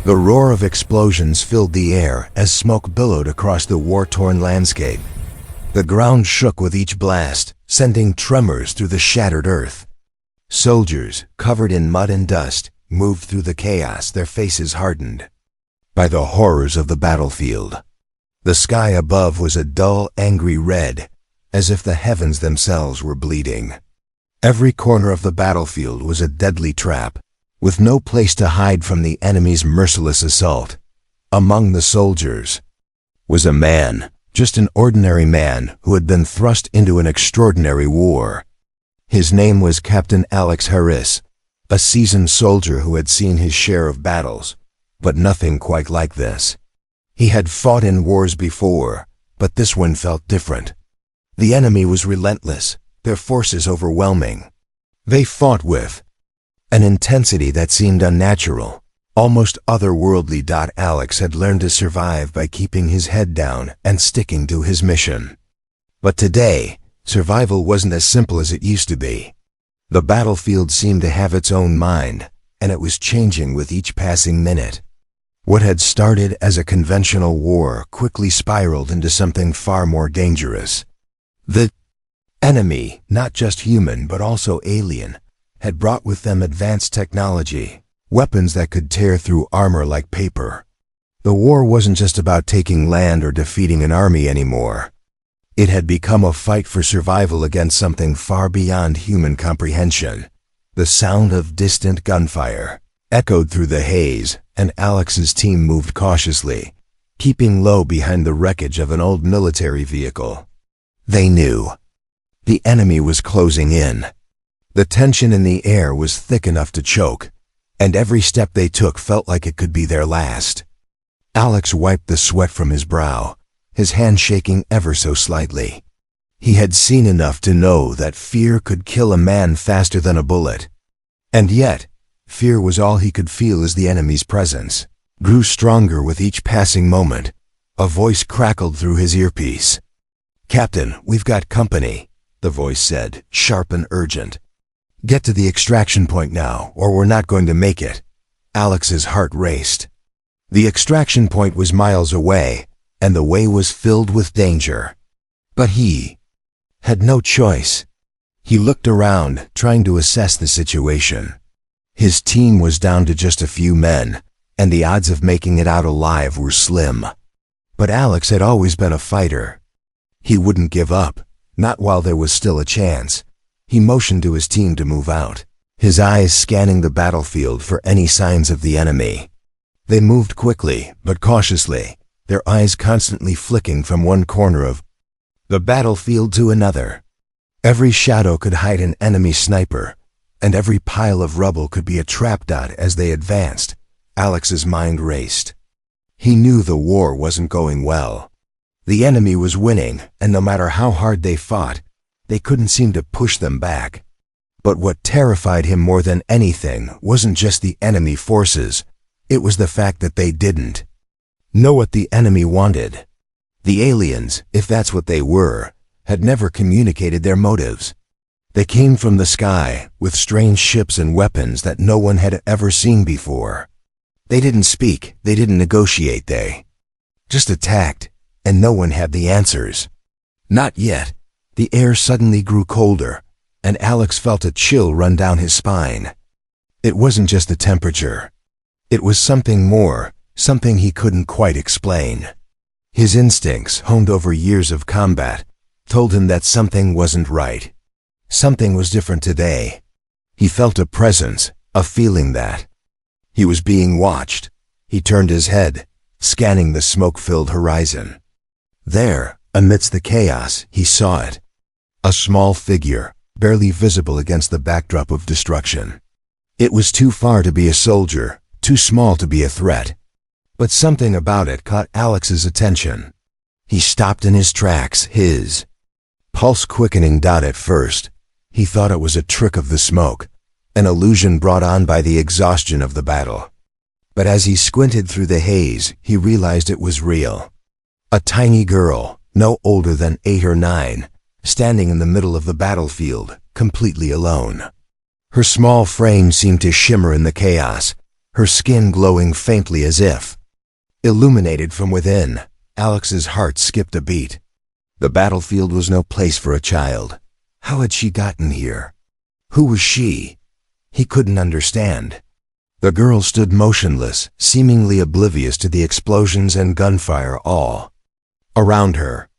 The roar of explosions filled the air as smoke billowed across the war-torn landscape. The ground shook with each blast, sending tremors through the shattered earth. Soldiers, covered in mud and dust, moved through the chaos, their faces hardened by the horrors of the battlefield. The sky above was a dull, angry red, as if the heavens themselves were bleeding. Every corner of the battlefield was a deadly trap, with no place to hide from the enemy's merciless assault. Among the soldiers was a man, just an ordinary man who had been thrust into an extraordinary war. His name was Captain Alex Harris, a seasoned soldier who had seen his share of battles, but nothing quite like this. He had fought in wars before, but this one felt different. The enemy was relentless, their forces overwhelming. They fought with an intensity that seemed unnatural, almost otherworldly. Alex had learned to survive by keeping his head down and sticking to his mission. But today, survival wasn't as simple as it used to be. The battlefield seemed to have its own mind, and it was changing with each passing minute. What had started as a conventional war quickly spiraled into something far more dangerous. The enemy, not just human but also alien, had brought with them advanced technology, weapons that could tear through armor like paper. The war wasn't just about taking land or defeating an army anymore. It had become a fight for survival against something far beyond human comprehension. The sound of distant gunfire echoed through the haze, and Alex's team moved cautiously, keeping low behind the wreckage of an old military vehicle. They knew the enemy was closing in. The tension in the air was thick enough to choke, and every step they took felt like it could be their last. Alex wiped the sweat from his brow, his hand shaking ever so slightly. He had seen enough to know that fear could kill a man faster than a bullet. And yet, fear was all he could feel as the enemy's presence grew stronger with each passing moment. A voice crackled through his earpiece. "Captain, we've got company," the voice said, sharp and urgent. "Get to the extraction point now, or we're not going to make it." Alex's heart raced. The extraction point was miles away, and the way was filled with danger. But he had no choice. He looked around, trying to assess the situation. His team was down to just a few men, and the odds of making it out alive were slim. But Alex had always been a fighter. He wouldn't give up, not while there was still a chance. He motioned to his team to move out, his eyes scanning the battlefield for any signs of the enemy. They moved quickly, but cautiously, their eyes constantly flicking from one corner of the battlefield to another. Every shadow could hide an enemy sniper, and every pile of rubble could be a trap. As they advanced, Alex's mind raced. He knew the war wasn't going well. The enemy was winning, and no matter how hard they fought, they couldn't seem to push them back. But what terrified him more than anything wasn't just the enemy forces, it was the fact that they didn't know what the enemy wanted. The aliens, if that's what they were, had never communicated their motives. They came from the sky, with strange ships and weapons that no one had ever seen before. They didn't speak, they didn't negotiate, they just attacked, and no one had the answers. Not yet. The air suddenly grew colder, and Alex felt a chill run down his spine. It wasn't just the temperature. It was something more, something he couldn't quite explain. His instincts, honed over years of combat, told him that something wasn't right. Something was different today. He felt a presence, a feeling that he was being watched. He turned his head, scanning the smoke-filled horizon. There, amidst the chaos, he saw it. A small figure, barely visible against the backdrop of destruction. It was too far to be a soldier, too small to be a threat. But something about it caught Alex's attention. He stopped in his tracks, his pulse quickening. At first, he thought it was a trick of the smoke, an illusion brought on by the exhaustion of the battle. But as he squinted through the haze, he realized it was real. A tiny girl, no older than 8 or 9, standing in the middle of the battlefield, completely alone. Her small frame seemed to shimmer in the chaos, her skin glowing faintly as if illuminated from within. Alex's heart skipped a beat. The battlefield was no place for a child. How had she gotten here? Who was she? He couldn't understand. The girl stood motionless, seemingly oblivious to the explosions and gunfire all around her.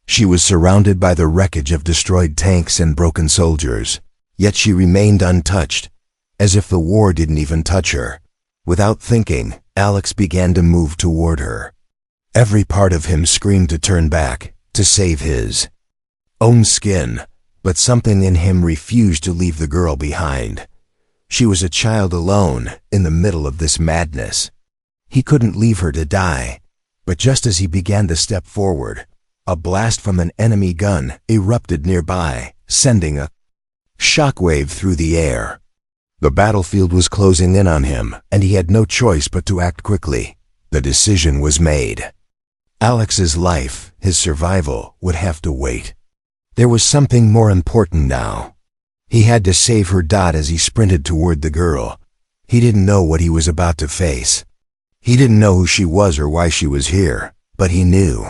She was surrounded by the wreckage of destroyed tanks and broken soldiers, yet she remained untouched, as if the war didn't even touch her. Without thinking, Alex began to move toward her. Every part of him screamed to turn back, to save his own skin, but something in him refused to leave the girl behind. She was a child alone, in the middle of this madness. He couldn't leave her to die, but just as he began to step forward, a blast from an enemy gun erupted nearby, sending a shockwave through the air. The battlefield was closing in on him, and he had no choice but to act quickly. The decision was made. Alex's life, his survival, would have to wait. There was something more important now. He had to save her. As he sprinted toward the girl, he didn't know what he was about to face. He didn't know who she was or why she was here, but he knew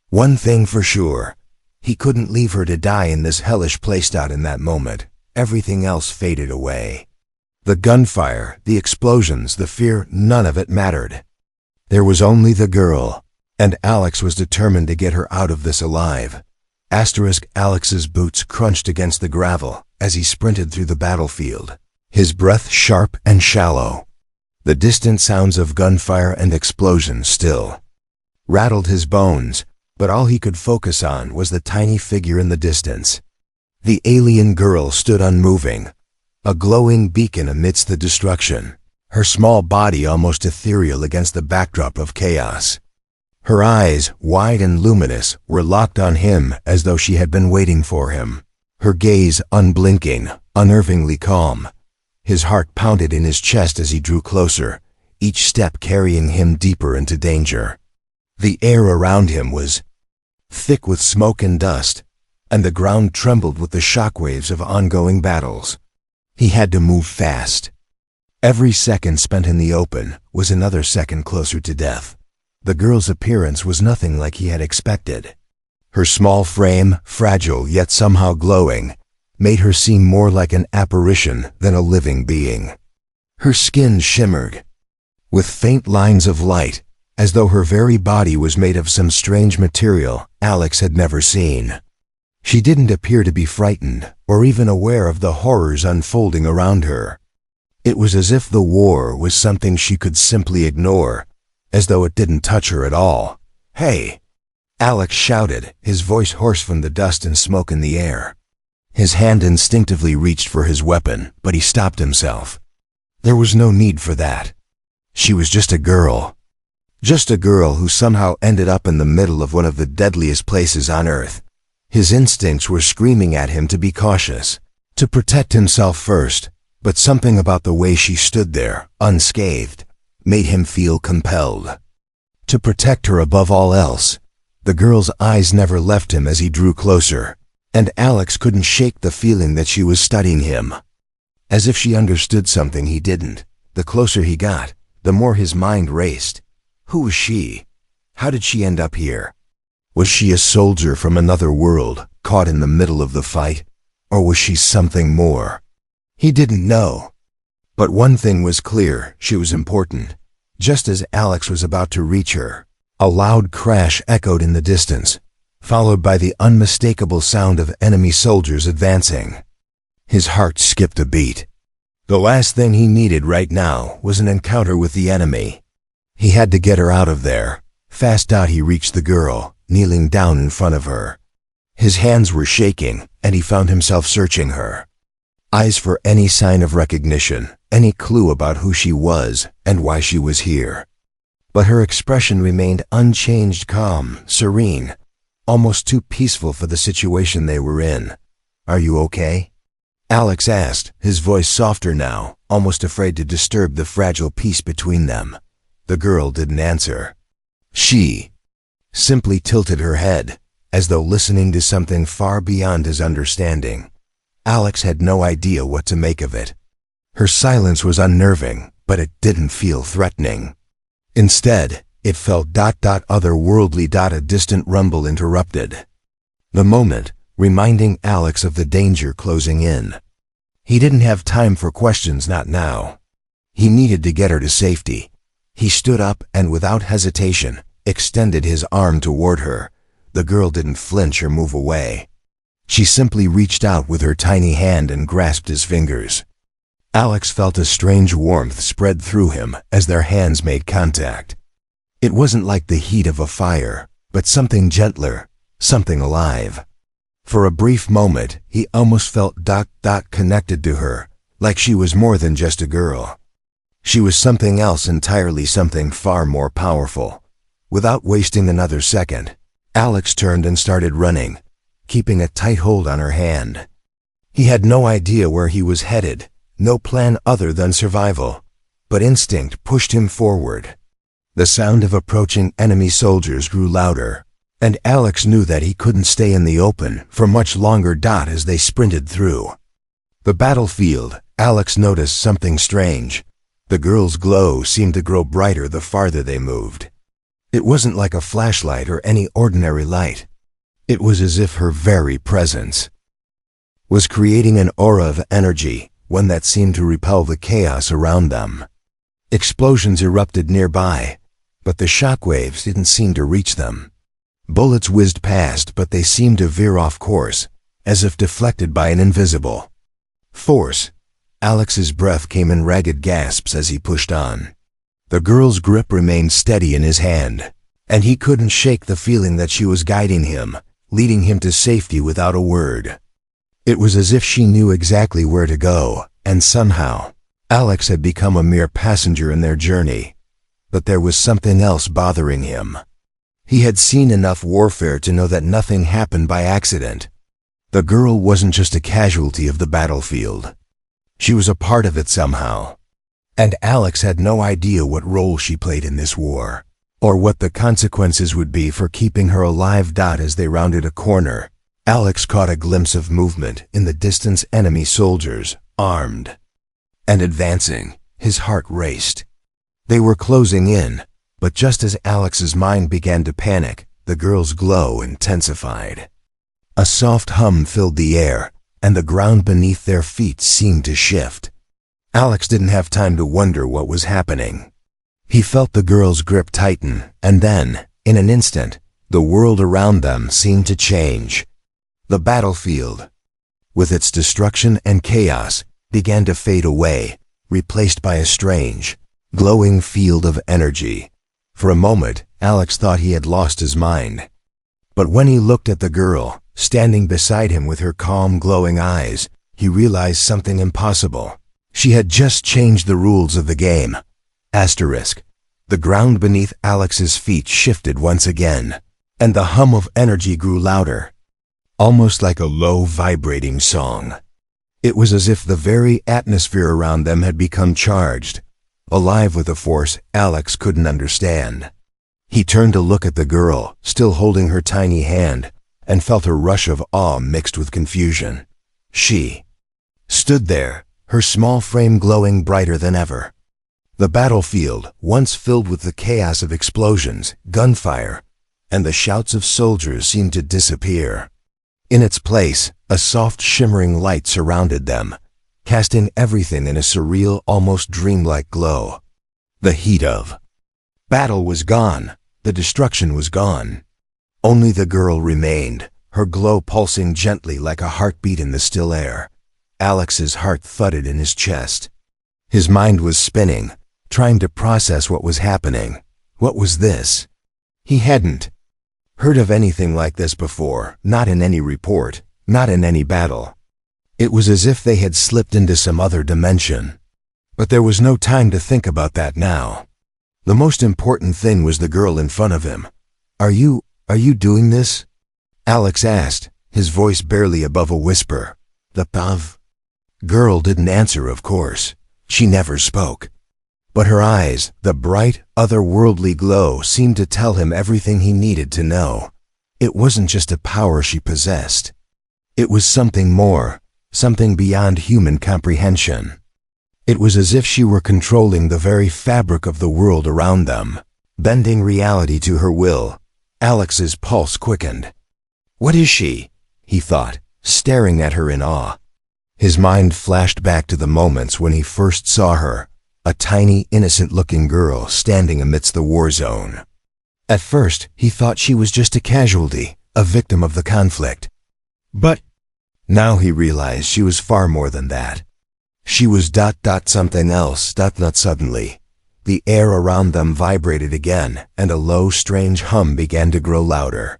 one thing for sure. He couldn't leave her to die in this hellish place. In that moment, everything else faded away. The gunfire, the explosions, the fear, none of it mattered. There was only the girl, and Alex was determined to get her out of this alive. Alex's boots crunched against the gravel as he sprinted through the battlefield, his breath sharp and shallow. The distant sounds of gunfire and explosions still rattled his bones, but all he could focus on was the tiny figure in the distance. The alien girl stood unmoving, a glowing beacon amidst the destruction, her small body almost ethereal against the backdrop of chaos. Her eyes, wide and luminous, were locked on him as though she had been waiting for him. Her gaze unblinking, unnervingly calm. His heart pounded in his chest as he drew closer, each step carrying him deeper into danger. The air around him was thick with smoke and dust, and the ground trembled with the shockwaves of ongoing battles. He had to move fast. Every second spent in the open was another second closer to death. The girl's appearance was nothing like he had expected. Her small frame, fragile yet somehow glowing, made her seem more like an apparition than a living being. Her skin shimmered with faint lines of light, as though her very body was made of some strange material Alex had never seen. She didn't appear to be frightened or even aware of the horrors unfolding around her. It was as if the war was something she could simply ignore, as though it didn't touch her at all. "Hey!" Alex shouted, his voice hoarse from the dust and smoke in the air. His hand instinctively reached for his weapon, but he stopped himself. There was no need for that. She was just a girl. Just a girl who somehow ended up in the middle of one of the deadliest places on Earth. His instincts were screaming at him to be cautious, to protect himself first, but something about the way she stood there, unscathed, made him feel compelled to protect her above all else. The girl's eyes never left him as he drew closer, and Alex couldn't shake the feeling that she was studying him. As if she understood something he didn't. The closer he got, the more his mind raced. Who was she? How did she end up here? Was she a soldier from another world, caught in the middle of the fight? Or was she something more? He didn't know. But one thing was clear, she was important. Just as Alex was about to reach her, a loud crash echoed in the distance, followed by the unmistakable sound of enemy soldiers advancing. His heart skipped a beat. The last thing he needed right now was an encounter with the enemy. He had to get her out of there. Fast out he reached the girl, kneeling down in front of her. His hands were shaking, and he found himself searching her eyes for any sign of recognition, any clue about who she was and why she was here. But her expression remained unchanged, calm, serene, almost too peaceful for the situation they were in. "Are you okay?" Alex asked, his voice softer now, almost afraid to disturb the fragile peace between them. The girl didn't answer. She simply tilted her head, as though listening to something far beyond his understanding. Alex had no idea what to make of it. Her silence was unnerving, but it didn't feel threatening. Instead, it felt otherworldly. A distant rumble interrupted the moment, reminding Alex of the danger closing in. He didn't have time for questions, not now. He needed to get her to safety. He stood up and without hesitation, extended his arm toward her. The girl didn't flinch or move away. She simply reached out with her tiny hand and grasped his fingers. Alex felt a strange warmth spread through him as their hands made contact. It wasn't like the heat of a fire, but something gentler, something alive. For a brief moment, he almost felt connected to her, like she was more than just a girl. She was something else entirely, something far more powerful. Without wasting another second, Alex turned and started running, keeping a tight hold on her hand. He had no idea where he was headed, no plan other than survival, but instinct pushed him forward. The sound of approaching enemy soldiers grew louder, and Alex knew that he couldn't stay in the open for much longer. As they sprinted through the battlefield, Alex noticed something strange. The girl's glow seemed to grow brighter the farther they moved. It wasn't like a flashlight or any ordinary light. It was as if her very presence was creating an aura of energy, one that seemed to repel the chaos around them. Explosions erupted nearby, but the shockwaves didn't seem to reach them. Bullets whizzed past, but they seemed to veer off course, as if deflected by an invisible force. Alex's breath came in ragged gasps as he pushed on. The girl's grip remained steady in his hand, and he couldn't shake the feeling that she was guiding him, leading him to safety without a word. It was as if she knew exactly where to go, and somehow, Alex had become a mere passenger in their journey. But there was something else bothering him. He had seen enough warfare to know that nothing happened by accident. The girl wasn't just a casualty of the battlefield. She was a part of it somehow. And Alex had no idea what role she played in this war, or what the consequences would be for keeping her alive. As they rounded a corner, Alex caught a glimpse of movement in the distance. Enemy soldiers, armed and advancing. His heart raced. They were closing in, but just as Alex's mind began to panic, the girl's glow intensified. A soft hum filled the air, and the ground beneath their feet seemed to shift. Alex didn't have time to wonder what was happening. He felt the girl's grip tighten, and then, in an instant, the world around them seemed to change. The battlefield, with its destruction and chaos, began to fade away, replaced by a strange, glowing field of energy. For a moment, Alex thought he had lost his mind. But when he looked at the girl, standing beside him with her calm, glowing eyes, he realized something impossible. She had just changed the rules of the game. Asterisk. The ground beneath Alex's feet shifted once again, and the hum of energy grew louder, almost like a low, vibrating song. It was as if the very atmosphere around them had become charged, alive with a force Alex couldn't understand. He turned to look at the girl, still holding her tiny hand, and felt a rush of awe mixed with confusion. She stood there, her small frame glowing brighter than ever. The battlefield, once filled with the chaos of explosions, gunfire, and the shouts of soldiers, seemed to disappear. In its place, a soft shimmering light surrounded them, casting everything in a surreal, almost dreamlike glow. The heat of battle was gone, the destruction was gone. Only the girl remained, her glow pulsing gently like a heartbeat in the still air. Alex's heart thudded in his chest. His mind was spinning, trying to process what was happening. What was this? He hadn't heard of anything like this before, not in any report, not in any battle. It was as if they had slipped into some other dimension. But there was no time to think about that now. The most important thing was the girl in front of him. Are you doing this?" Alex asked, his voice barely above a whisper. The Pav girl didn't answer, of course. She never spoke. But her eyes, the bright, otherworldly glow, seemed to tell him everything he needed to know. It wasn't just a power she possessed. It was something more, something beyond human comprehension. It was as if she were controlling the very fabric of the world around them, bending reality to her will. Alex's pulse quickened. What is she? He thought, staring at her in awe. His mind flashed back to the moments when he first saw her, a tiny, innocent-looking girl standing amidst the war zone. At first, he thought she was just a casualty, a victim of the conflict. But now he realized she was far more than that. She was something else. Suddenly, the air around them vibrated again, and a low, strange hum began to grow louder.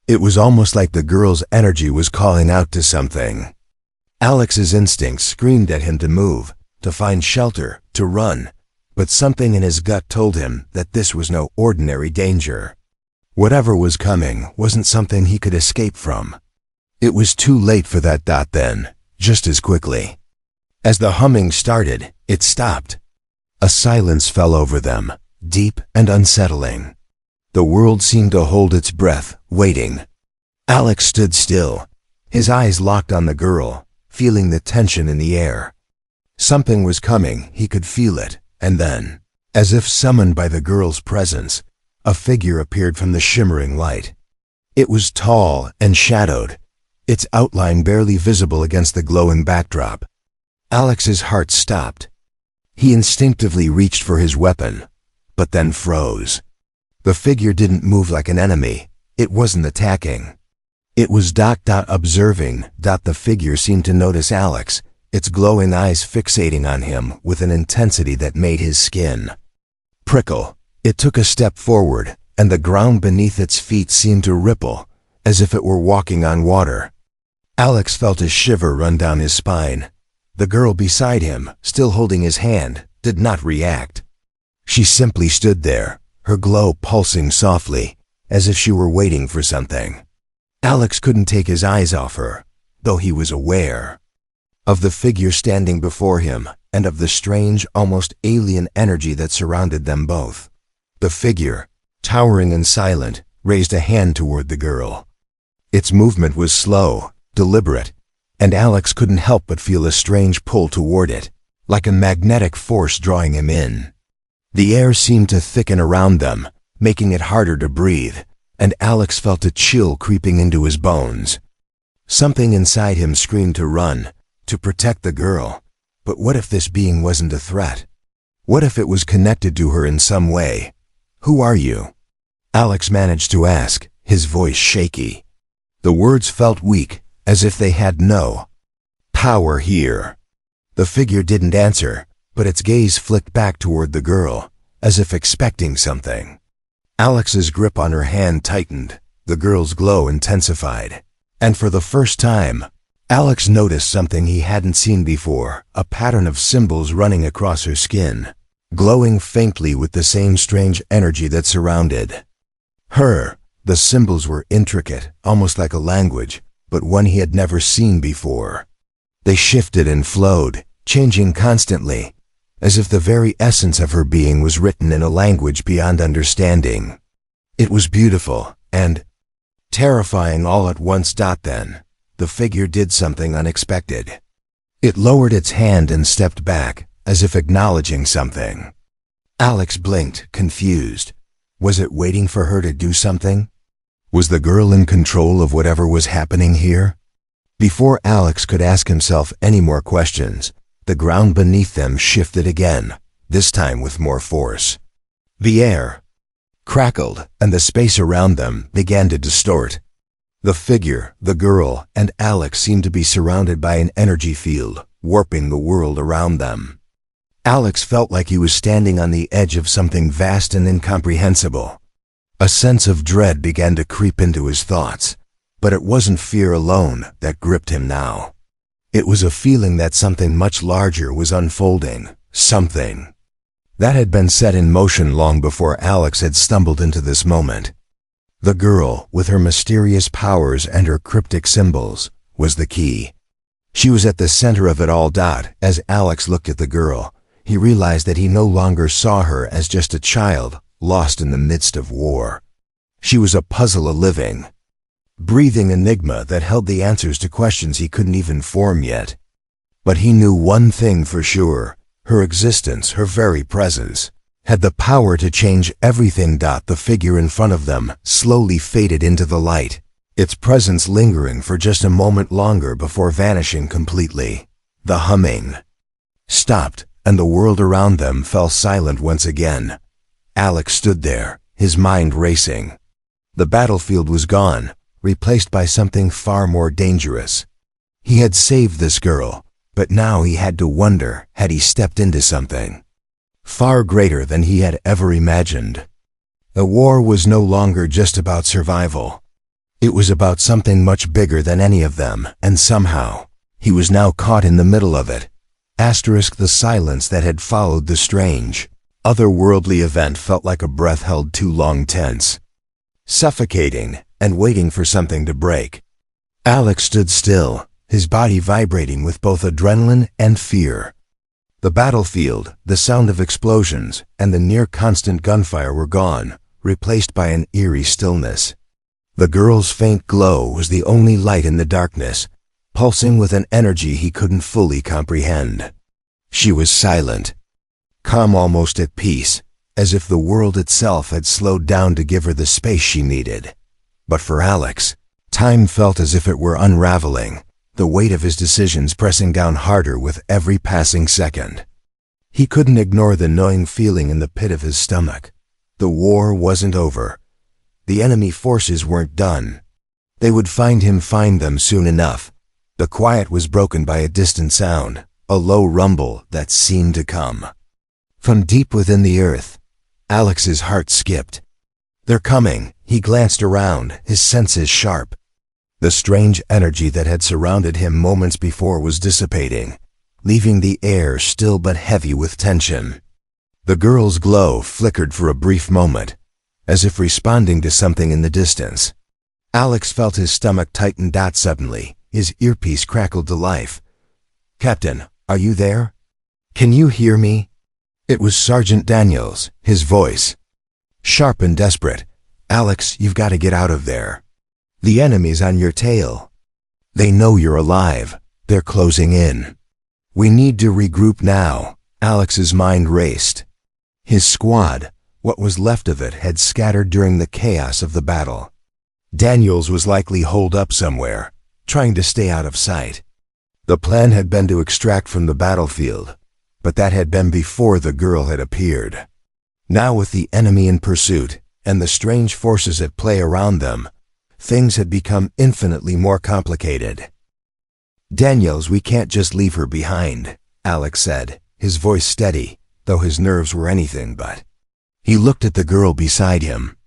It was almost like the girl's energy was calling out to something. Alex's instincts screamed at him to move, to find shelter, to run, but something in his gut told him that this was no ordinary danger. Whatever was coming wasn't something he could escape from. It was too late for that then, just as quickly. As the humming started, it stopped. A silence fell over them, deep and unsettling. The world seemed to hold its breath, waiting. Alex stood still, his eyes locked on the girl, feeling the tension in the air. Something was coming, he could feel it, and then, as if summoned by the girl's presence, a figure appeared from the shimmering light. It was tall and shadowed, its outline barely visible against the glowing backdrop. Alex's heart stopped. He instinctively reached for his weapon, but then froze. The figure didn't move like an enemy. It wasn't attacking. It was observing. The figure seemed to notice Alex, its glowing eyes fixating on him with an intensity that made his skin prickle. It took a step forward, and the ground beneath its feet seemed to ripple, as if it were walking on water. Alex felt a shiver run down his spine. The girl beside him, still holding his hand, did not react. She simply stood there, her glow pulsing softly, as if she were waiting for something. Alex couldn't take his eyes off her, though he was aware of the figure standing before him and of the strange, almost alien energy that surrounded them both. The figure, towering and silent, raised a hand toward the girl. Its movement was slow, deliberate, and Alex couldn't help but feel a strange pull toward it, like a magnetic force drawing him in. The air seemed to thicken around them, making it harder to breathe, and Alex felt a chill creeping into his bones. Something inside him screamed to run, to protect the girl. But what if this being wasn't a threat? What if it was connected to her in some way? "Who are you?" Alex managed to ask, his voice shaky. The words felt weak, as if they had no power here. The figure didn't answer, but its gaze flicked back toward the girl, as if expecting something. Alex's grip on her hand tightened, the girl's glow intensified. And for the first time, Alex noticed something he hadn't seen before, a pattern of symbols running across her skin, glowing faintly with the same strange energy that surrounded her. The symbols were intricate, almost like a language, but one he had never seen before. They shifted and flowed, changing constantly, as if the very essence of her being was written in a language beyond understanding. It was beautiful and terrifying all at once. Then, the figure did something unexpected. It lowered its hand and stepped back, as if acknowledging something. Alex blinked, confused. Was it waiting for her to do something? Was the girl in control of whatever was happening here? Before Alex could ask himself any more questions, the ground beneath them shifted again, this time with more force. The air crackled, and the space around them began to distort. The figure, the girl, and Alex seemed to be surrounded by an energy field, warping the world around them. Alex felt like he was standing on the edge of something vast and incomprehensible. A sense of dread began to creep into his thoughts, but it wasn't fear alone that gripped him now. It was a feeling that something much larger was unfolding, something that had been set in motion long before Alex had stumbled into this moment. The girl, with her mysterious powers and her cryptic symbols, was the key. She was at the center of it all. As Alex looked at the girl, he realized that he no longer saw her as just a child, lost in the midst of war. She was a puzzle, a living, breathing enigma that held the answers to questions he couldn't even form yet. But he knew one thing for sure, her existence, her very presence, had the power to change everything. The figure in front of them slowly faded into the light, its presence lingering for just a moment longer before vanishing completely. The humming stopped, and the world around them fell silent once again. Alex stood there, his mind racing. The battlefield was gone, replaced by something far more dangerous. He had saved this girl, but now he had to wonder, had he stepped into something far greater than he had ever imagined? The war was no longer just about survival. It was about something much bigger than any of them, and somehow, he was now caught in the middle of it. The silence that had followed the strange, otherworldly event felt like a breath held too long, tense, suffocating, and waiting for something to break. Alex stood still, his body vibrating with both adrenaline and fear. The battlefield, the sound of explosions, and the near-constant gunfire were gone, replaced by an eerie stillness. The girl's faint glow was the only light in the darkness, pulsing with an energy he couldn't fully comprehend. She was silent, calm, almost at peace, as if the world itself had slowed down to give her the space she needed. But for Alex, time felt as if it were unraveling, the weight of his decisions pressing down harder with every passing second. He couldn't ignore the gnawing feeling in the pit of his stomach. The war wasn't over. The enemy forces weren't done. They would find them soon enough. The quiet was broken by a distant sound, a low rumble that seemed to come from deep within the earth. Alex's heart skipped. They're coming. He glanced around, his senses sharp. The strange energy that had surrounded him moments before was dissipating, leaving the air still but heavy with tension. The girl's glow flickered for a brief moment, as if responding to something in the distance. Alex felt his stomach tighten. Suddenly, his earpiece crackled to life. "Captain, are you there? Can you hear me?" It was Sergeant Daniels, his voice sharp and desperate. "Alex, you've got to get out of there. The enemy's on your tail. They know you're alive. They're closing in. We need to regroup now." Alex's mind raced. His squad, what was left of it, had scattered during the chaos of the battle. Daniels was likely holed up somewhere, trying to stay out of sight. The plan had been to extract from the battlefield, but that had been before the girl had appeared. Now, with the enemy in pursuit, and the strange forces at play around them, things had become infinitely more complicated. "Daniels, we can't just leave her behind," Alex said, his voice steady, though his nerves were anything but. He looked at the girl beside him.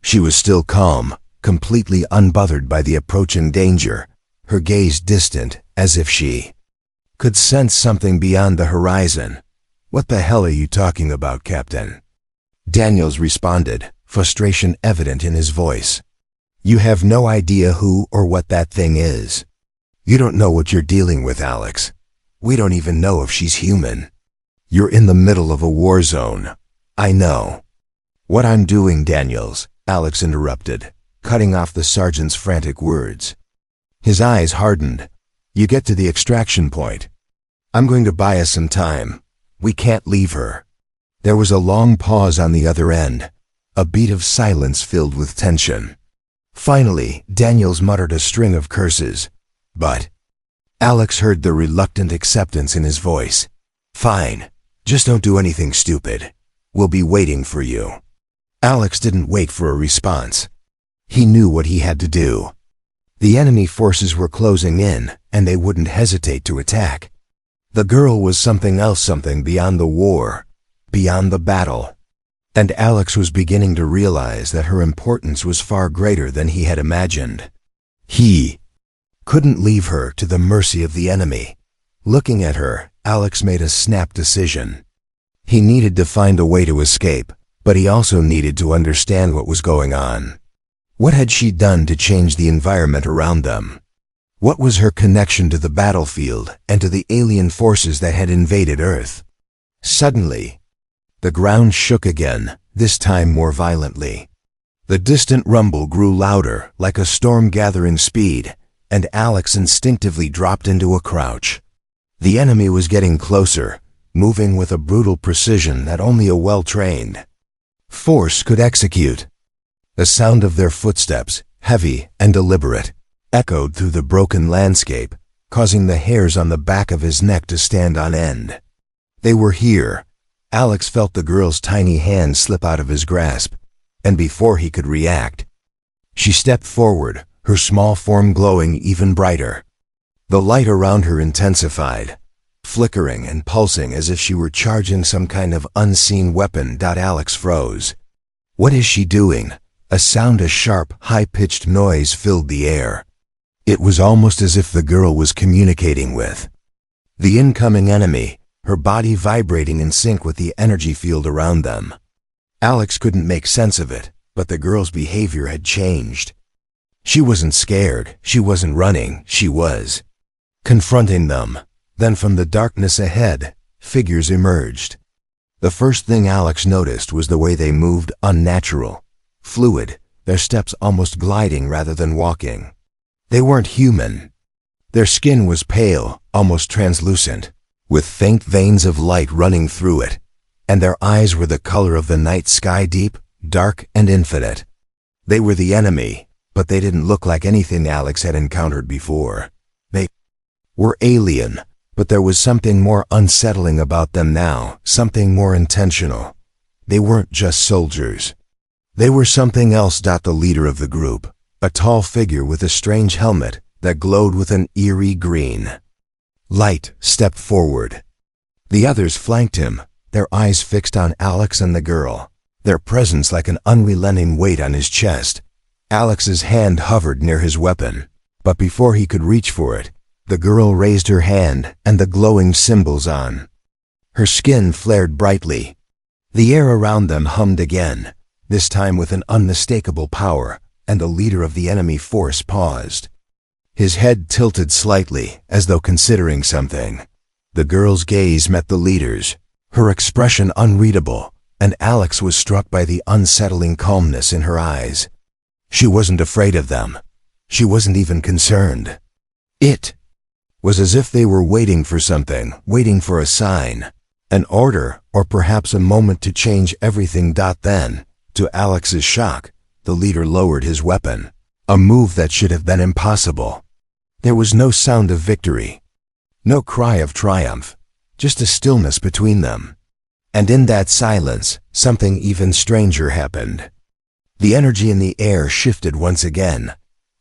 She was still calm, completely unbothered by the approaching danger, her gaze distant, as if she could sense something beyond the horizon. "What the hell are you talking about, Captain?" Daniels responded, frustration evident in his voice. "You have no idea who or what that thing is. You don't know what you're dealing with, Alex. We don't even know if she's human. You're in the middle of a war zone. I know." "What I'm doing, Daniels," Alex interrupted, cutting off the sergeant's frantic words. His eyes hardened. "You get to the extraction point. I'm going to buy us some time. We can't leave her." There was a long pause on the other end, a beat of silence filled with tension. Finally, Daniels muttered a string of curses, but Alex heard the reluctant acceptance in his voice. "Fine, just don't do anything stupid. We'll be waiting for you." Alex didn't wait for a response. He knew what he had to do. The enemy forces were closing in, and they wouldn't hesitate to attack. The girl was something else, something beyond the war, beyond the battle. And Alex was beginning to realize that her importance was far greater than he had imagined. He couldn't leave her to the mercy of the enemy. Looking at her, Alex made a snap decision. He needed to find a way to escape, but he also needed to understand what was going on. What had she done to change the environment around them? What was her connection to the battlefield and to the alien forces that had invaded Earth? Suddenly, the ground shook again, this time more violently. The distant rumble grew louder, like a storm gathering speed, and Alex instinctively dropped into a crouch. The enemy was getting closer, moving with a brutal precision that only a well-trained force could execute. The sound of their footsteps, heavy and deliberate, echoed through the broken landscape, causing the hairs on the back of his neck to stand on end. They were here. Alex felt the girl's tiny hand slip out of his grasp, and before he could react, she stepped forward, her small form glowing even brighter. The light around her intensified, flickering and pulsing as if she were charging some kind of unseen weapon. Alex froze. What is she doing? A sound, a sharp, high-pitched noise filled the air. It was almost as if the girl was communicating with the incoming enemy, her body vibrating in sync with the energy field around them. Alex couldn't make sense of it, but the girl's behavior had changed. She wasn't scared, she wasn't running, she was confronting them. Then from the darkness ahead, figures emerged. The first thing Alex noticed was the way they moved, unnatural, fluid, their steps almost gliding rather than walking. They weren't human. Their skin was pale, almost translucent, with faint veins of light running through it, and their eyes were the color of the night sky, deep, dark, and infinite. They were the enemy, but they didn't look like anything Alex had encountered before. They were alien, but there was something more unsettling about them now, something more intentional. They weren't just soldiers. They were something else. The leader of the group, a tall figure with a strange helmet that glowed with an eerie green light, stepped forward. The others flanked him, their eyes fixed on Alex and the girl, their presence like an unrelenting weight on his chest. Alex's hand hovered near his weapon, but before he could reach for it, the girl raised her hand, and the glowing symbols on her skin flared brightly. The air around them hummed again, this time with an unmistakable power, and the leader of the enemy force paused. His head tilted slightly, as though considering something. The girl's gaze met the leader's, her expression unreadable, and Alex was struck by the unsettling calmness in her eyes. She wasn't afraid of them. She wasn't even concerned. It was as if they were waiting for something, waiting for a sign, an order, or perhaps a moment to change everything. Then, to Alex's shock, the leader lowered his weapon, a move that should have been impossible. There was no sound of victory, no cry of triumph, just a stillness between them. And in that silence, something even stranger happened. The energy in the air shifted once again.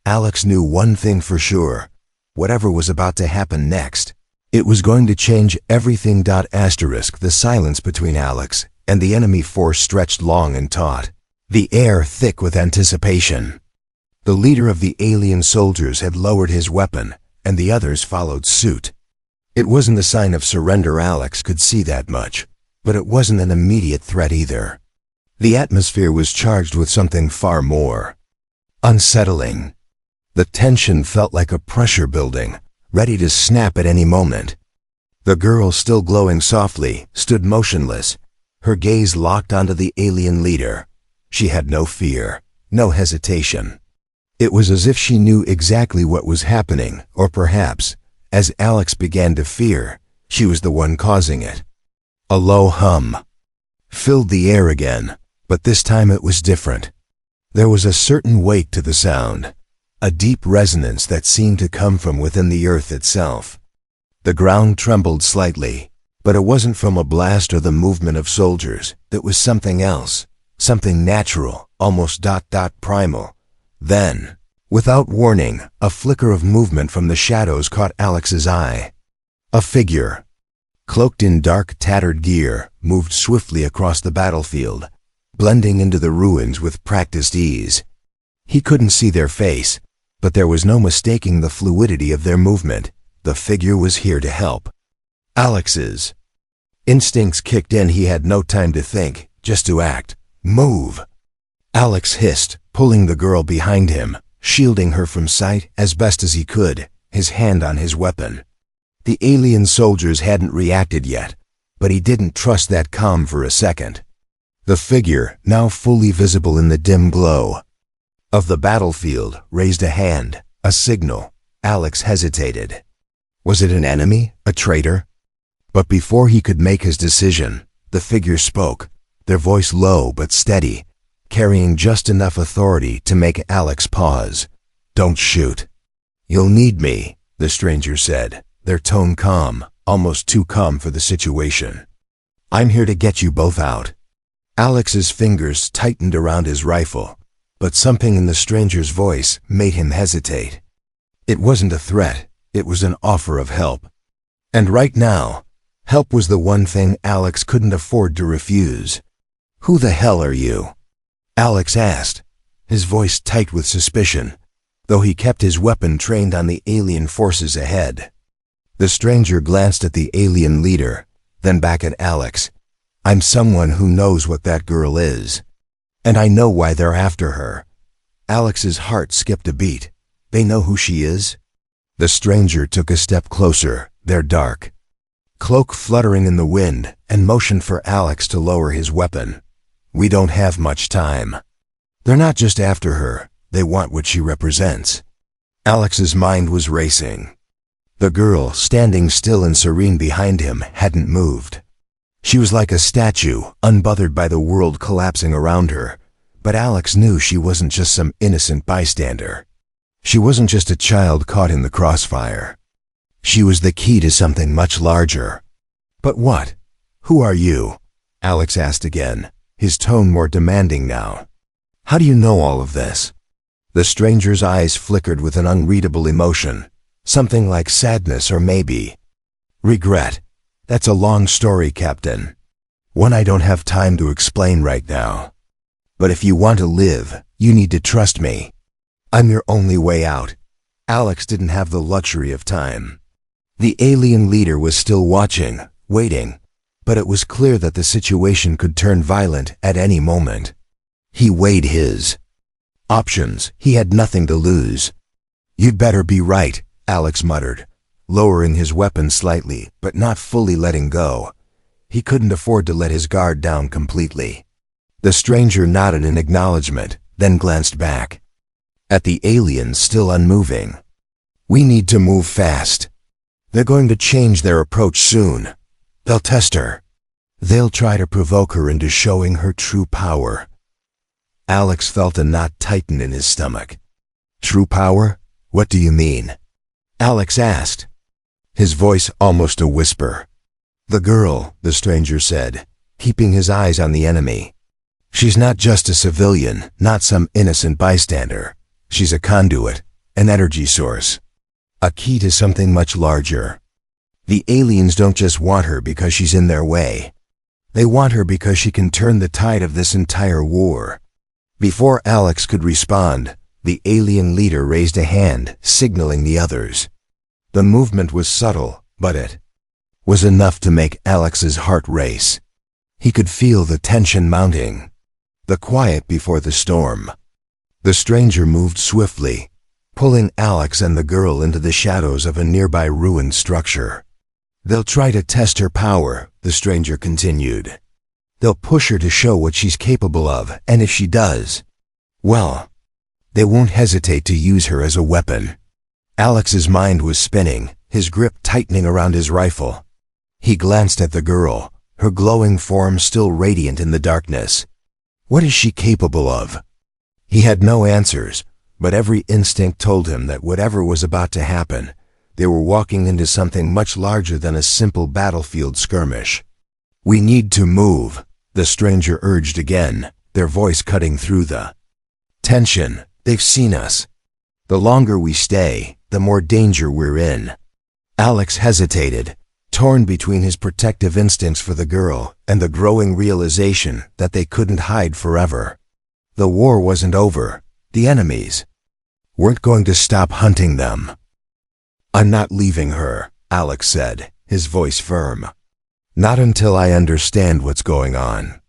Alex knew one thing for sure. Whatever was about to happen next, it was going to change everything. The silence between Alex and the enemy force stretched long and taut, the air thick with anticipation. The leader of the alien soldiers had lowered his weapon, and the others followed suit. It wasn't a sign of surrender, Alex could see that much, but it wasn't an immediate threat either. The atmosphere was charged with something far more unsettling. The tension felt like a pressure building, ready to snap at any moment. The girl, still glowing softly, stood motionless, her gaze locked onto the alien leader. She had no fear, no hesitation. It was as if she knew exactly what was happening, or perhaps, as Alex began to fear, she was the one causing it. A low hum filled the air again, but this time it was different. There was a certain weight to the sound, a deep resonance that seemed to come from within the earth itself. The ground trembled slightly, but it wasn't from a blast or the movement of soldiers. That was something else, something natural, almost primal. Then, without warning, a flicker of movement from the shadows caught Alex's eye. A figure, cloaked in dark, tattered gear, moved swiftly across the battlefield, blending into the ruins with practiced ease. He couldn't see their face, but there was no mistaking the fluidity of their movement. The figure was here to help. Alex's instincts kicked in. He had no time to think, just to act. Move! Alex hissed, pulling the girl behind him, shielding her from sight as best as he could, his hand on his weapon. The alien soldiers hadn't reacted yet, but he didn't trust that calm for a second. The figure, now fully visible in the dim glow of the battlefield, raised a hand, a signal. Alex hesitated. Was it an enemy, a traitor? But before he could make his decision, the figure spoke, their voice low but steady, carrying just enough authority to make Alex pause. "Don't shoot. You'll need me," the stranger said, their tone calm, almost too calm for the situation. "I'm here to get you both out." Alex's fingers tightened around his rifle, but something in the stranger's voice made him hesitate. It wasn't a threat, it was an offer of help. And right now, help was the one thing Alex couldn't afford to refuse. "Who the hell are you?" Alex asked, his voice tight with suspicion, though he kept his weapon trained on the alien forces ahead. The stranger glanced at the alien leader, then back at Alex. "I'm someone who knows what that girl is. And I know why they're after her." Alex's heart skipped a beat. They know who she is? The stranger took a step closer, their dark cloak fluttering in the wind, and motioned for Alex to lower his weapon. "We don't have much time. They're not just after her, they want what she represents." Alex's mind was racing. The girl, standing still and serene behind him, hadn't moved. She was like a statue, unbothered by the world collapsing around her. But Alex knew she wasn't just some innocent bystander. She wasn't just a child caught in the crossfire. She was the key to something much larger. "But what? Who are you?" Alex asked again, his tone more demanding now. "How do you know all of this?" The stranger's eyes flickered with an unreadable emotion, something like sadness or maybe regret. "That's a long story, Captain. One I don't have time to explain right now. But if you want to live, you need to trust me. I'm your only way out." Alex didn't have the luxury of time. The alien leader was still watching, waiting, but it was clear that the situation could turn violent at any moment. He weighed his options. He had nothing to lose. "You'd better be right," Alex muttered, lowering his weapon slightly, but not fully letting go. He couldn't afford to let his guard down completely. The stranger nodded in acknowledgement, then glanced back at the alien still unmoving. "We need to move fast. They're going to change their approach soon. They'll test her. They'll try to provoke her into showing her true power." Alex felt a knot tighten in his stomach. "True power? What do you mean?" Alex asked, his voice almost a whisper. "The girl," the stranger said, keeping his eyes on the enemy. "She's not just a civilian, not some innocent bystander. She's a conduit, an energy source, a key to something much larger. The aliens don't just want her because she's in their way. They want her because she can turn the tide of this entire war." Before Alex could respond, the alien leader raised a hand, signaling the others. The movement was subtle, but it was enough to make Alex's heart race. He could feel the tension mounting, the quiet before the storm. The stranger moved swiftly, pulling Alex and the girl into the shadows of a nearby ruined structure. "They'll try to test her power," the stranger continued. "They'll push her to show what she's capable of, and if she does, well, they won't hesitate to use her as a weapon." Alex's mind was spinning, his grip tightening around his rifle. He glanced at the girl, her glowing form still radiant in the darkness. What is she capable of? He had no answers, but every instinct told him that whatever was about to happen, they were walking into something much larger than a simple battlefield skirmish. "We need to move," the stranger urged again, their voice cutting through the tension. "They've seen us. The longer we stay, the more danger we're in." Alex hesitated, torn between his protective instincts for the girl and the growing realization that they couldn't hide forever. The war wasn't over. The enemies weren't going to stop hunting them. "I'm not leaving her," Alex said, his voice firm. "Not until I understand what's going on."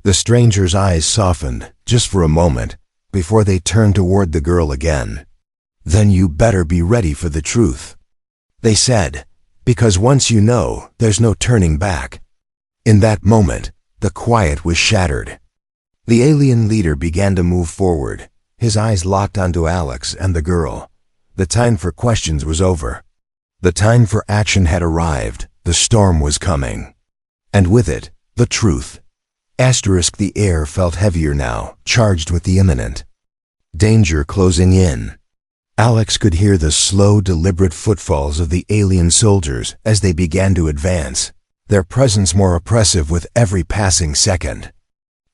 The stranger's eyes softened, just for a moment, before they turned toward the girl again. "Then you better be ready for the truth," they said, "because once you know, there's no turning back." In that moment, the quiet was shattered. The alien leader began to move forward, his eyes locked onto Alex and the girl. The time for questions was over. The time for action had arrived, The storm was coming. And with it, the truth. The air felt heavier now, charged with the imminent danger closing in. Alex could hear the slow, deliberate footfalls of the alien soldiers as they began to advance, their presence more oppressive with every passing second.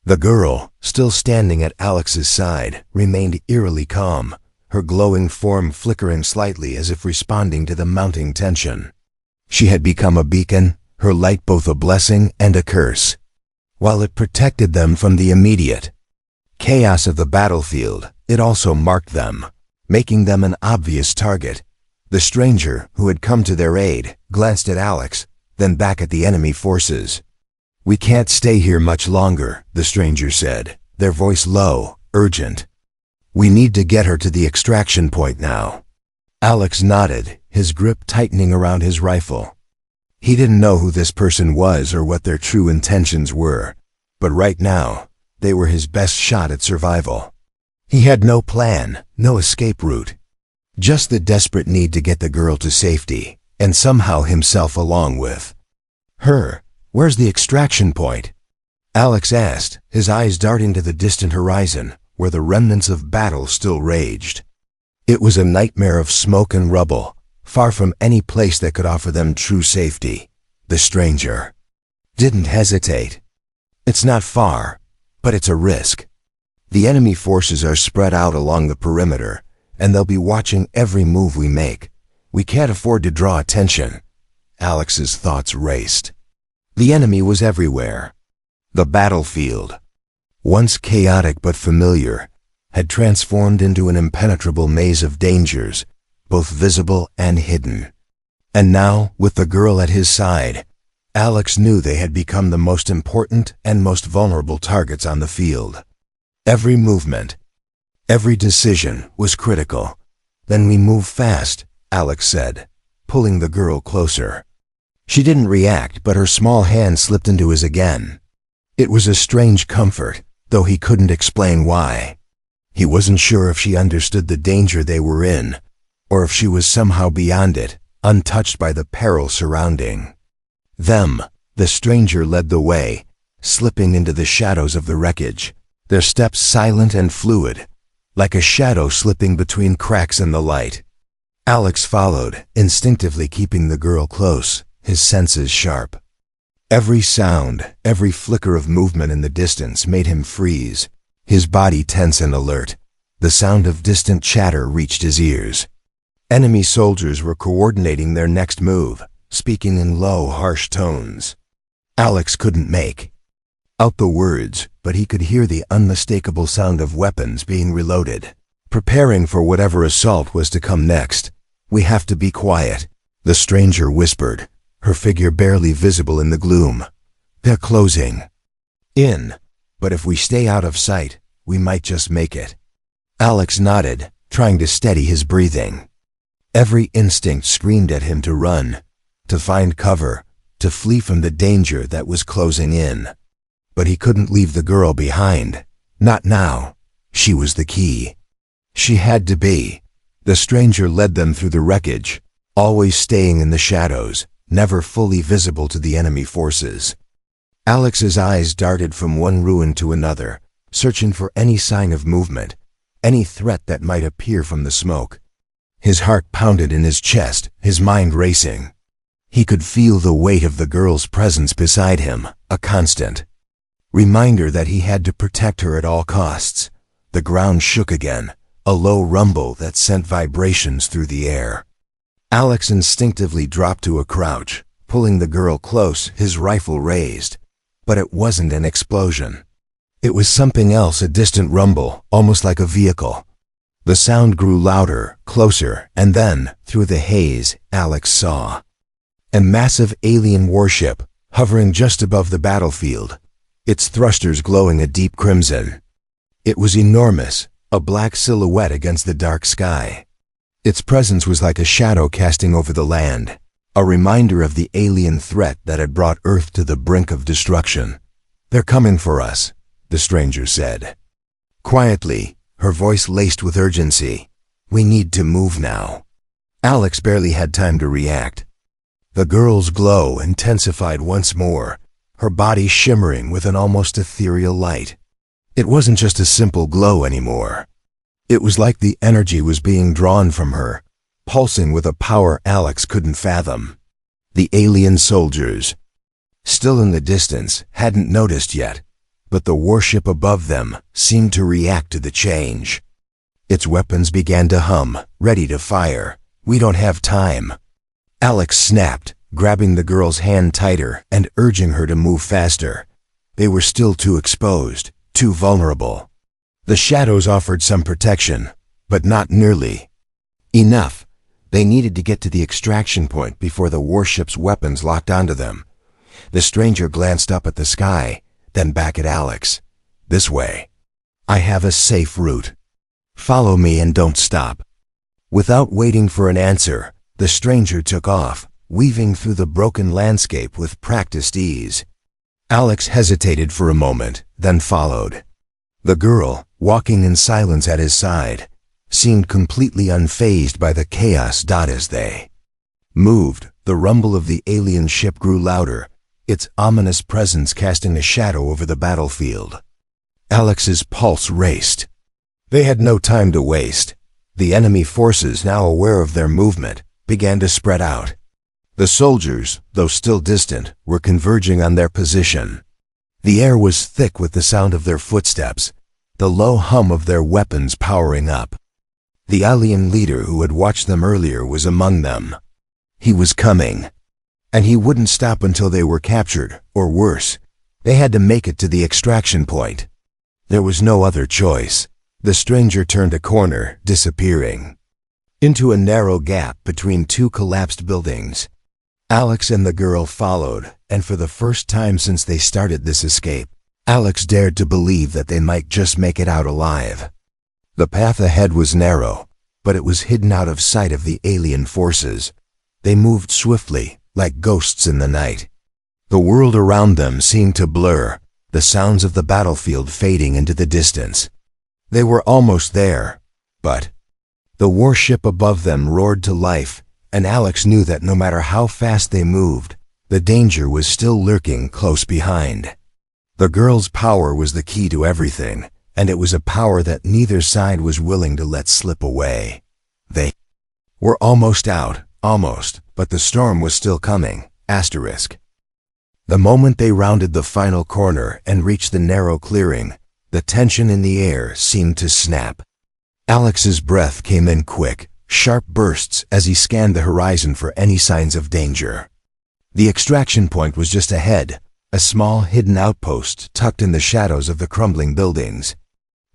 The girl, still standing at Alex's side, remained eerily calm, her glowing form flickering slightly as if responding to the mounting tension. She had become a beacon, her light both a blessing and a curse. While it protected them from the immediate chaos of the battlefield, it also marked them, making them an obvious target. The stranger, who had come to their aid, glanced at Alex, then back at the enemy forces. "We can't stay here much longer," the stranger said, their voice low, urgent. "We need to get her to the extraction point now." Alex nodded, his grip tightening around his rifle. He didn't know who this person was or what their true intentions were, but right now, they were his best shot at survival. He had no plan, no escape route. Just the desperate need to get the girl to safety, and somehow himself along with her. "Where's the extraction point?" Alex asked, his eyes darting to the distant horizon, where the remnants of battle still raged. It was a nightmare of smoke and rubble, far from any place that could offer them true safety. The stranger didn't hesitate. "It's not far, but it's a risk. The enemy forces are spread out along the perimeter, and they'll be watching every move we make. We can't afford to draw attention." Alex's thoughts raced. The enemy was everywhere. The battlefield, once chaotic but familiar, had transformed into an impenetrable maze of dangers, both visible and hidden. And now, with the girl at his side, Alex knew they had become the most important and most vulnerable targets on the field. Every movement, every decision was critical. "Then we move fast," Alex said, pulling the girl closer. She didn't react, but her small hand slipped into his again. It was a strange comfort, though he couldn't explain why. He wasn't sure if she understood the danger they were in, or if she was somehow beyond it, untouched by the peril surrounding them. The stranger led the way, slipping into the shadows of the wreckage, their steps silent and fluid, like a shadow slipping between cracks in the light. Alex followed, instinctively keeping the girl close, his senses sharp. Every sound, every flicker of movement in the distance made him freeze, his body tense and alert. The sound of distant chatter reached his ears. Enemy soldiers were coordinating their next move, speaking in low, harsh tones. Alex couldn't make out the words, but he could hear the unmistakable sound of weapons being reloaded, preparing for whatever assault was to come next. "We have to be quiet," the stranger whispered, her figure barely visible in the gloom. "They're closing in, but if we stay out of sight, we might just make it." Alex nodded, trying to steady his breathing. Every instinct screamed at him to run, to find cover, to flee from the danger that was closing in. But he couldn't leave the girl behind. Not now. She was the key. She had to be. The stranger led them through the wreckage, always staying in the shadows, never fully visible to the enemy forces. Alex's eyes darted from one ruin to another, searching for any sign of movement, any threat that might appear from the smoke. His heart pounded in his chest, his mind racing. He could feel the weight of the girl's presence beside him, a constant reminder that he had to protect her at all costs. The ground shook again, a low rumble that sent vibrations through the air. Alex instinctively dropped to a crouch, pulling the girl close, his rifle raised. But it wasn't an explosion. It was something else, a distant rumble, almost like a vehicle. The sound grew louder, closer, and then, through the haze, Alex saw a massive alien warship, hovering just above the battlefield, its thrusters glowing a deep crimson. It was enormous, a black silhouette against the dark sky. Its presence was like a shadow casting over the land, a reminder of the alien threat that had brought Earth to the brink of destruction. "They're coming for us," the stranger said. Quietly, her voice laced with urgency. "We need to move now." Alex barely had time to react. The girl's glow intensified once more, her body shimmering with an almost ethereal light. It wasn't just a simple glow anymore. It was like the energy was being drawn from her, pulsing with a power Alex couldn't fathom. The alien soldiers, still in the distance, hadn't noticed yet, but the warship above them seemed to react to the change. Its weapons began to hum, ready to fire. "We don't have time." Alex snapped, grabbing the girl's hand tighter and urging her to move faster. They were still too exposed, too vulnerable. The shadows offered some protection, but not nearly enough. They needed to get to the extraction point before the warship's weapons locked onto them. The stranger glanced up at the sky, then back at Alex. "This way. I have a safe route. Follow me and don't stop." Without waiting for an answer, the stranger took off, weaving through the broken landscape with practiced ease. Alex hesitated for a moment, then followed. The girl, walking in silence at his side, seemed completely unfazed by the chaos. As they moved, the rumble of the alien ship grew louder, its ominous presence casting a shadow over the battlefield. Alex's pulse raced. They had no time to waste. The enemy forces, now aware of their movement, began to spread out. The soldiers, though still distant, were converging on their position. The air was thick with the sound of their footsteps, the low hum of their weapons powering up. The alien leader who had watched them earlier was among them. He was coming, and he wouldn't stop until they were captured, or worse, they had to make it to the extraction point. There was no other choice. The stranger turned a corner, disappearing into a narrow gap between two collapsed buildings. Alex and the girl followed, and for the first time since they started this escape, Alex dared to believe that they might just make it out alive. The path ahead was narrow, but it was hidden out of sight of the alien forces. They moved swiftly, like ghosts in the night. The world around them seemed to blur, the sounds of the battlefield fading into the distance. They were almost there, but the warship above them roared to life, and Alex knew that no matter how fast they moved, the danger was still lurking close behind. The girl's power was the key to everything, and it was a power that neither side was willing to let slip away. They were almost out, but the storm was still coming. The moment they rounded the final corner and reached the narrow clearing, the tension in the air seemed to snap. Alex's breath came in quick, sharp bursts as he scanned the horizon for any signs of danger. The extraction point was just ahead, a small hidden outpost tucked in the shadows of the crumbling buildings.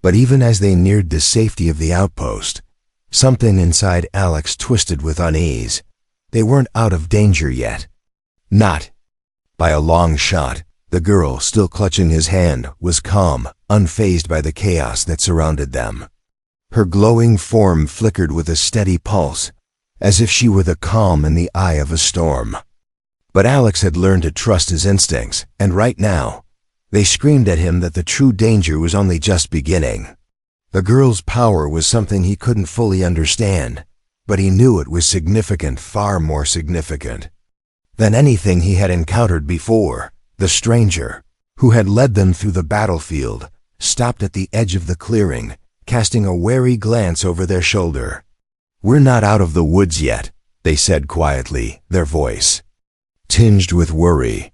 But even as they neared the safety of the outpost, something inside Alex twisted with unease. They weren't out of danger yet. Not by a long shot. The girl, still clutching his hand, was calm, unfazed by the chaos that surrounded them. Her glowing form flickered with a steady pulse, as if she were the calm in the eye of a storm. But Alex had learned to trust his instincts, and right now, they screamed at him that the true danger was only just beginning. The girl's power was something he couldn't fully understand, but he knew it was significant, far more significant than anything he had encountered before. The stranger, who had led them through the battlefield, stopped at the edge of the clearing, casting a wary glance over their shoulder. "We're not out of the woods yet," they said quietly, their voice tinged with worry.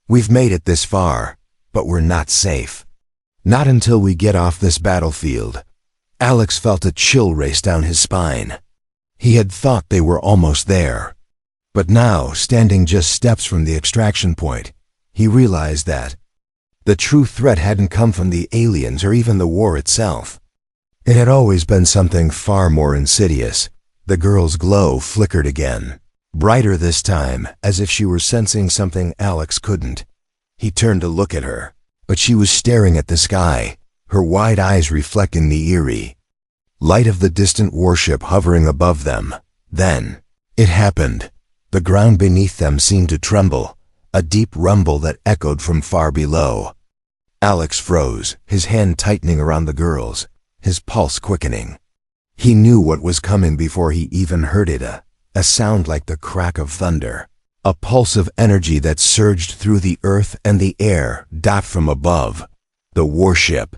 "We've made it this far, but we're not safe. Not until we get off this battlefield." Alex felt a chill race down his spine. He had thought they were almost there. But now, standing just steps from the extraction point, he realized that the true threat hadn't come from the aliens or even the war itself. It had always been something far more insidious. The girl's glow flickered again, brighter this time, as if she were sensing something Alex couldn't. He turned to look at her, but she was staring at the sky, her wide eyes reflecting the eerie light of the distant warship hovering above them. Then, it happened. The ground beneath them seemed to tremble, a deep rumble that echoed from far below. Alex froze, his hand tightening around the girl's, his pulse quickening. He knew what was coming before he even heard it, a sound like the crack of thunder. A pulse of energy that surged through the earth and the air, dot from above. The warship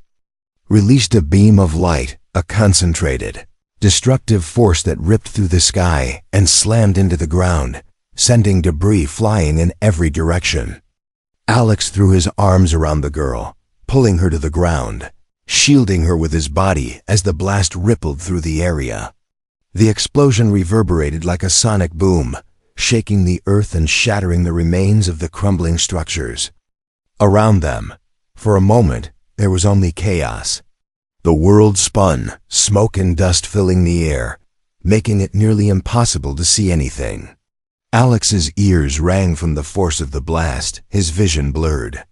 released a beam of light, a concentrated, destructive force that ripped through the sky and slammed into the ground, sending debris flying in every direction. Alex threw his arms around the girl, pulling her to the ground, shielding her with his body as the blast rippled through the area. The explosion reverberated like a sonic boom, shaking the earth and shattering the remains of the crumbling structures. Around them, for a moment, there was only chaos. The world spun, smoke and dust filling the air, making it nearly impossible to see anything. Alex's ears rang from the force of the blast, his vision blurred.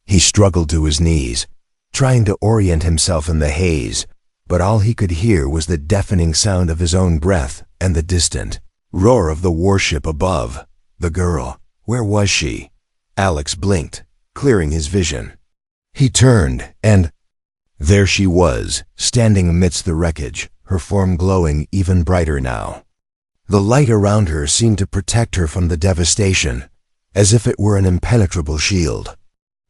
He struggled to his knees, trying to orient himself in the haze, but all he could hear was the deafening sound of his own breath and the distant roar of the warship above. The girl, where was she? Alex blinked, clearing his vision. He turned, and there she was, standing amidst the wreckage, her form glowing even brighter now. The light around her seemed to protect her from the devastation, as if it were an impenetrable shield.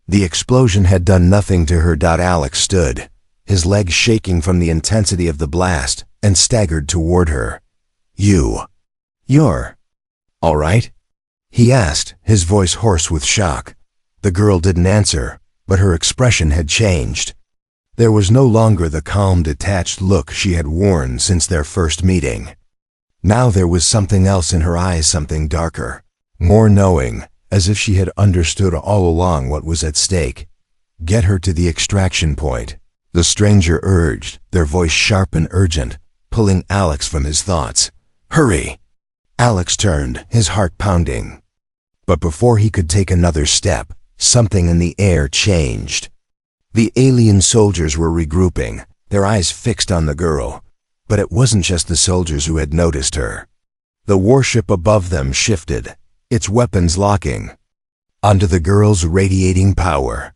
The explosion had done nothing to her. Alex stood, his legs shaking from the intensity of the blast, and staggered toward her. You're all right?" he asked, his voice hoarse with shock. The girl didn't answer, but her expression had changed. There was no longer the calm, detached look she had worn since their first meeting. Now there was something else in her eyes, something darker, more knowing, as if she had understood all along what was at stake. "Get her to the extraction point," the stranger urged, their voice sharp and urgent, pulling Alex from his thoughts. "Hurry!" Alex turned, his heart pounding. But before he could take another step, something in the air changed. The alien soldiers were regrouping, their eyes fixed on the girl. But it wasn't just the soldiers who had noticed her. The warship above them shifted, its weapons locking onto the girl's radiating power.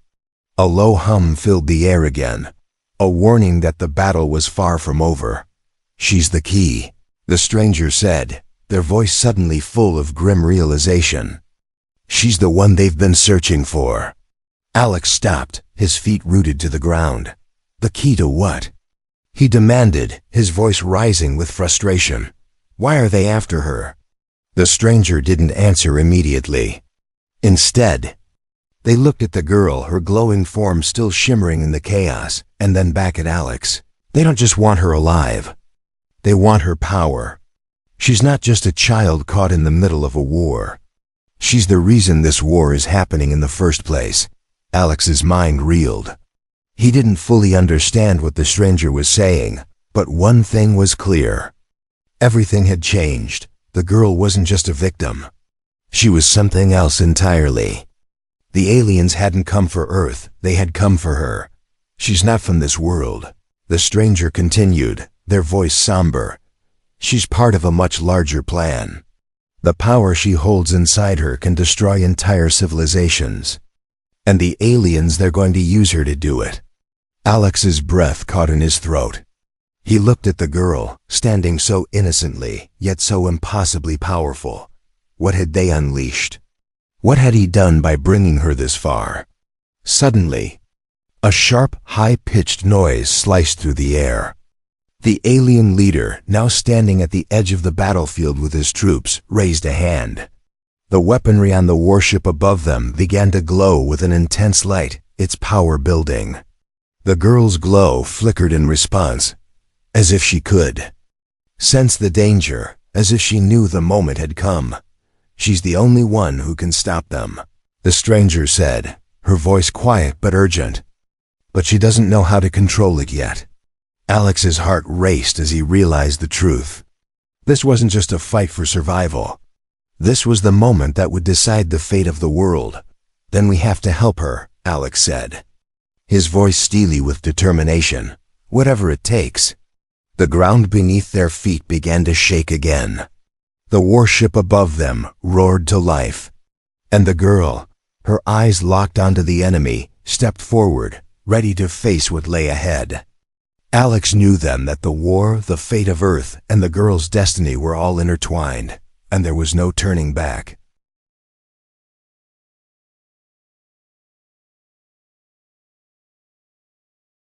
A low hum filled the air again, a warning that the battle was far from over. "She's the key," the stranger said, their voice suddenly full of grim realization. "She's the one they've been searching for." Alex stopped, his feet rooted to the ground. "The key to what?" he demanded, his voice rising with frustration. "Why are they after her?" The stranger didn't answer immediately. Instead, they looked at the girl, her glowing form still shimmering in the chaos, and then back at Alex. "They don't just want her alive. They want her power. She's not just a child caught in the middle of a war. She's the reason this war is happening in the first place." Alex's mind reeled. He didn't fully understand what the stranger was saying, but one thing was clear. Everything had changed. The girl wasn't just a victim. She was something else entirely. The aliens hadn't come for Earth, they had come for her. "She's not from this world," the stranger continued, their voice somber. "She's part of a much larger plan. The power she holds inside her can destroy entire civilizations. And the aliens, they're going to use her to do it." Alex's breath caught in his throat. He looked at the girl, standing so innocently, yet so impossibly powerful. What had they unleashed? What had he done by bringing her this far? Suddenly, a sharp, high-pitched noise sliced through the air. The alien leader, now standing at the edge of the battlefield with his troops, raised a hand. The weaponry on the warship above them began to glow with an intense light, its power building. The girl's glow flickered in response, as if she could sense the danger, as if she knew the moment had come. "She's the only one who can stop them," the stranger said, her voice quiet but urgent. "But she doesn't know how to control it yet." Alex's heart raced as he realized the truth. This wasn't just a fight for survival. This was the moment that would decide the fate of the world. "Then we have to help her," Alex said, his voice steely with determination. "Whatever it takes." The ground beneath their feet began to shake again. The warship above them roared to life. And the girl, her eyes locked onto the enemy, stepped forward, ready to face what lay ahead. Alex knew then that the war, the fate of Earth, and the girl's destiny were all intertwined, and there was no turning back.